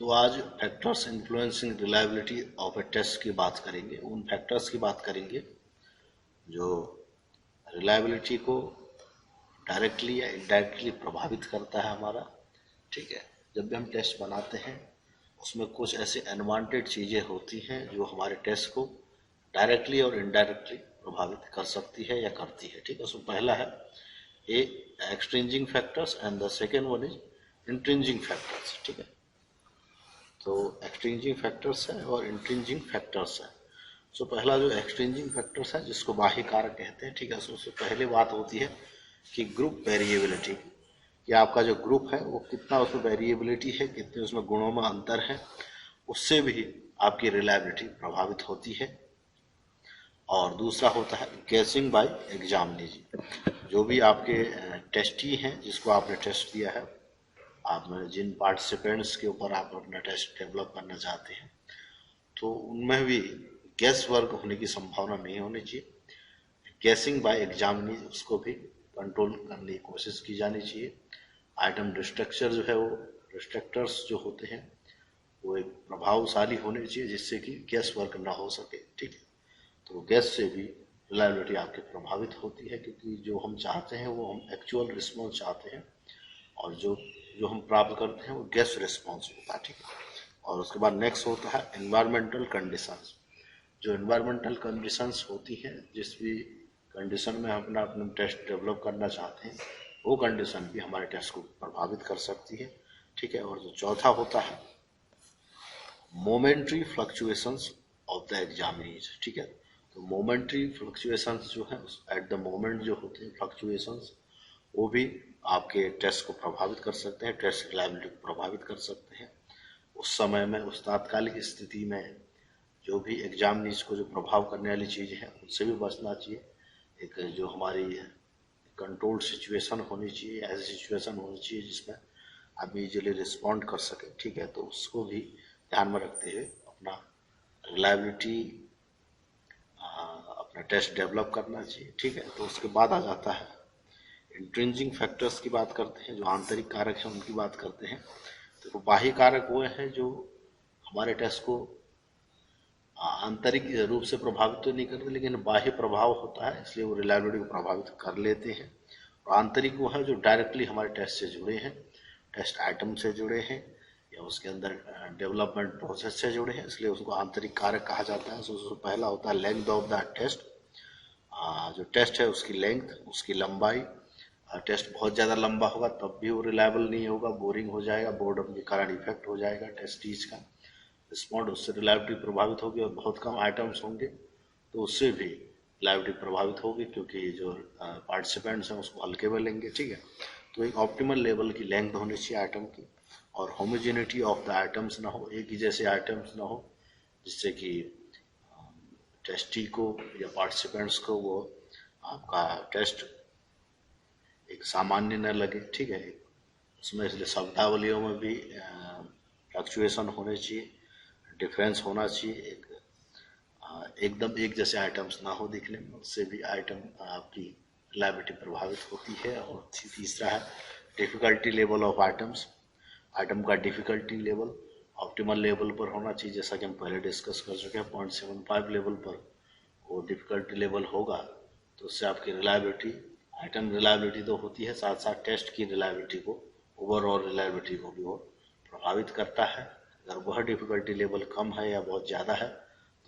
तो आज factors influencing reliability of a test की बात करेंगे, उन फैक्टर्स की बात करेंगे जो रिलायबिलिटी को डायरेक्टली या इनडायरेक्टली प्रभावित करता है हमारा। ठीक है, जब भी हम टेस्ट बनाते हैं उसमें कुछ ऐसे अनवांटेड चीज़ें होती हैं जो हमारे टेस्ट को डायरेक्टली और इनडायरेक्टली प्रभावित कर सकती है या करती है। ठीक है, उसमें पहला है a extrinsic factors and the second one is intrinsic factors. ठीक है, तो एक्सट्रिंजिंग फैक्टर्स है और इंट्रिंजिंग फैक्टर्स है। सो पहला जो एक्सट्रिंजिंग फैक्टर्स है जिसको बाह्य कारक कहते हैं। ठीक है, सबसे पहले बात होती है कि ग्रुप वेरिएबिलिटी, कि आपका जो ग्रुप है वो कितना उसमें वेरिएबिलिटी है, कितने उसमें गुणों में अंतर है, उससे भी आपकी रिलायबिलिटी प्रभावित होती है। और दूसरा होता है गेसिंग बाय एग्जामिनेशन, जो भी आपके टेस्टी हैं जिसको आपने टेस्ट दिया है, आप जिन पार्टिसिपेंट्स के ऊपर आप अपना टेस्ट डेवलप करना चाहते हैं, तो उनमें भी गैस वर्क होने की संभावना नहीं होनी चाहिए। गैसिंग बाय एग्जामिनेशन उसको भी कंट्रोल करने की कोशिश की जानी चाहिए। आइटम डिस्ट्रक्चर जो है वो डिस्ट्रक्टर्स जो होते हैं वो एक प्रभावशाली होने चाहिए जिससे कि गैस वर्क ना हो सके। ठीक है, तो गैस से भी रिलायबिलिटी आपकी प्रभावित होती है, क्योंकि जो हम चाहते हैं वो हम एक्चुअल रिस्पॉन्स चाहते हैं और जो जो हम प्राप्त करते हैं वो गैस रिस्पॉन्स होता है। ठीक है, और उसके बाद नेक्स्ट होता है एनवायरमेंटल कंडीशंस। जो एनवायरमेंटल कंडीशंस होती हैं, जिस भी कंडीशन में हम अपना टेस्ट डेवलप करना चाहते हैं, वो कंडीशन भी हमारे टेस्ट को प्रभावित कर सकती है। ठीक है, और जो चौथा होता है momentary fluctuations of the examination. ठीक है, तो मोमेंट्री फ्लक्चुएशंस जो है एट द मोमेंट जो होते हैं फ्लक्चुएशंस, वो भी आपके टेस्ट को प्रभावित कर सकते हैं, टेस्ट रिलायबिलिटी को प्रभावित कर सकते हैं। उस समय में, उस तात्कालिक स्थिति में जो भी एग्जामिनेशन को जो प्रभाव करने वाली चीज़ है उनसे भी बचना चाहिए। एक जो हमारी कंट्रोल्ड सिचुएशन होनी चाहिए, ऐसी सिचुएशन होनी चाहिए जिसमें आप इजीली रिस्पॉन्ड कर सकें। ठीक है, तो उसको भी ध्यान में रखते हुए अपना रिलायबिलिटी अपना टेस्ट डेवलप करना चाहिए। ठीक है, तो उसके बाद आ जाता है इंट्रिंजिंग फैक्टर्स की बात करते हैं, जो आंतरिक कारक हैं उनकी बात करते हैं। तो बाह्य कारक वो हैं जो हमारे टेस्ट को आंतरिक रूप से प्रभावित तो नहीं करते, लेकिन बाह्य प्रभाव होता है इसलिए वो रिलायबिलिटी को प्रभावित कर लेते हैं। और आंतरिक वो है जो डायरेक्टली हमारे टेस्ट से जुड़े हैं, टेस्ट आइटम से जुड़े हैं या उसके अंदर डेवलपमेंट प्रोसेस से जुड़े हैं, इसलिए उसको आंतरिक कारक कहा जाता है। तो पहला होता है लेंथ ऑफ द टेस्ट। जो टेस्ट है उसकी लेंथ, उसकी लंबाई। टेस्ट बहुत ज़्यादा लंबा होगा तब भी वो रिलायबल नहीं होगा, बोरिंग हो जाएगा, बोर्डम के कारण इफेक्ट हो जाएगा टेस्टीज का रिस्पॉन्ड, उससे रिलायबिलिटी प्रभावित होगी। और बहुत कम आइटम्स होंगे तो उससे भी रिलायबिलिटी प्रभावित होगी, क्योंकि जो पार्टिसिपेंट्स हैं उसको हल्के में लेंगे। ठीक है, तो एक ऑप्टिमल लेवल की लेंथ होनी चाहिए आइटम की, और होमोजेनिटी ऑफ द आइटम्स ना हो, एक ही जैसे आइटम्स ना हो, जिससे कि टेस्टी को या पार्टिसिपेंट्स को वो आपका टेस्ट एक सामान्य न लगे। ठीक है, उसमें इसलिए शब्दावलियों में भी फ्लक्चुएशन होने चाहिए, डिफरेंस होना चाहिए, एकदम एक जैसे आइटम्स ना हो दिखने में, उससे भी आइटम आपकी रिलायबिलिटी प्रभावित होती है। और तीसरा है difficulty level of items. Item का डिफिकल्टी लेवल ऑप्टिमल लेवल पर होना चाहिए, जैसा कि हम पहले डिस्कस कर चुके हैं। 0.75 लेवल पर वो डिफिकल्टी लेवल होगा तो उससे आपकी रिलायबिलिटी, आइटम रिलायबिलिटी तो होती है, साथ साथ टेस्ट की रिलायबिलिटी को, ओवरऑल रिलायबिलिटी को भी वो प्रभावित करता है। अगर वह डिफिकल्टी लेवल कम है या बहुत ज़्यादा है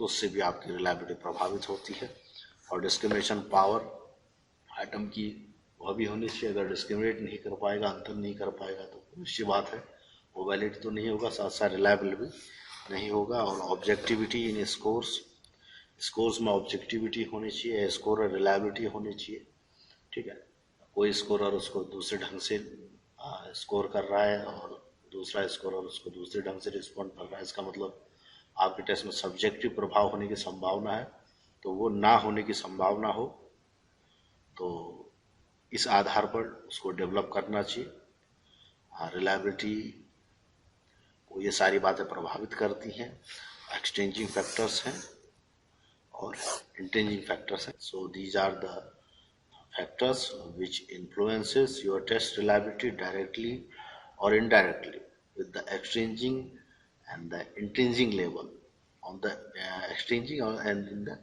तो उससे भी आपकी रिलायबिलिटी प्रभावित होती है। और डिस्क्रिमिनेशन पावर आइटम की वह भी होनी चाहिए। अगर डिस्क्रिमिनेट नहीं कर पाएगा, अंतर नहीं कर पाएगा, तो निश्चित बात है वो वैलिड तो नहीं होगा, साथ साथ रिलायबल भी नहीं होगा। और ऑब्जेक्टिविटी इन स्कोर्स में ऑब्जेक्टिविटी होनी चाहिए, स्कोर और रिलायबिलिटी होनी चाहिए। ठीक है, कोई स्कोरर उसको दूसरे ढंग से स्कोर कर रहा है और दूसरा स्कोरर उसको दूसरे ढंग से रिस्पॉन्ड कर रहा है, इसका मतलब आपके टेस्ट में सब्जेक्टिव प्रभाव होने की संभावना है, तो वो ना होने की संभावना हो तो इस आधार पर उसको डेवलप करना चाहिए। रिलायबिलिटी को ये सारी बातें प्रभावित करती हैं, एक्सचेंजिंग फैक्टर्स हैं और इंटेंजिंग फैक्टर्स हैं। So these are the factors which influences your test reliability directly or indirectly with the exchanging and the intrinsic level. On the extrinsic and in the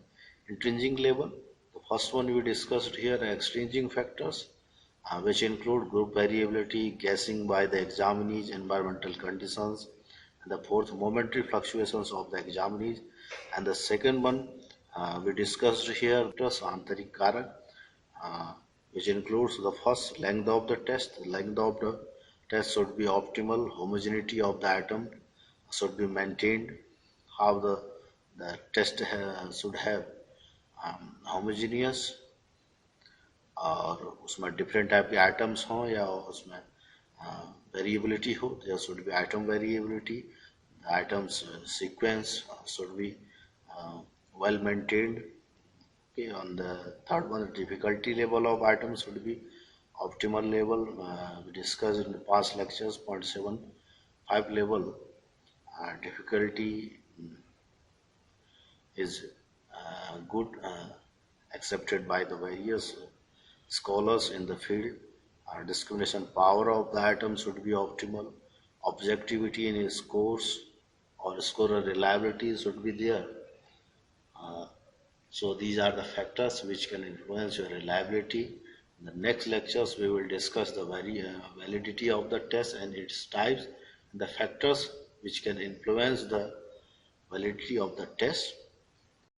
intrinsic level, the first one we discussed here, extrinsic factors, which include group variability, guessing by the examinees, environmental conditions, and the fourth, momentary fluctuations of the examinees. And the second one we discussed here, Antarik Karak, which includes the first, length of the test. The length of the test should be optimal, homogeneity of the atom should be maintained, how the test should have homogeneous, और उसमें different type के items हों या उसमें variability हो, there should be item variability, items sequence should be well maintained. Okay, on the third one, the difficulty level of items should be optimal level. We discussed in the past lectures 0.75 level. Difficulty is good, accepted by the various scholars in the field. Discrimination power of the item should be optimal. Objectivity in scores or scorer reliability should be there. So these are the factors which can influence your reliability. In the next lectures, we will discuss the validity of the test and its types, and the factors which can influence the validity of the test.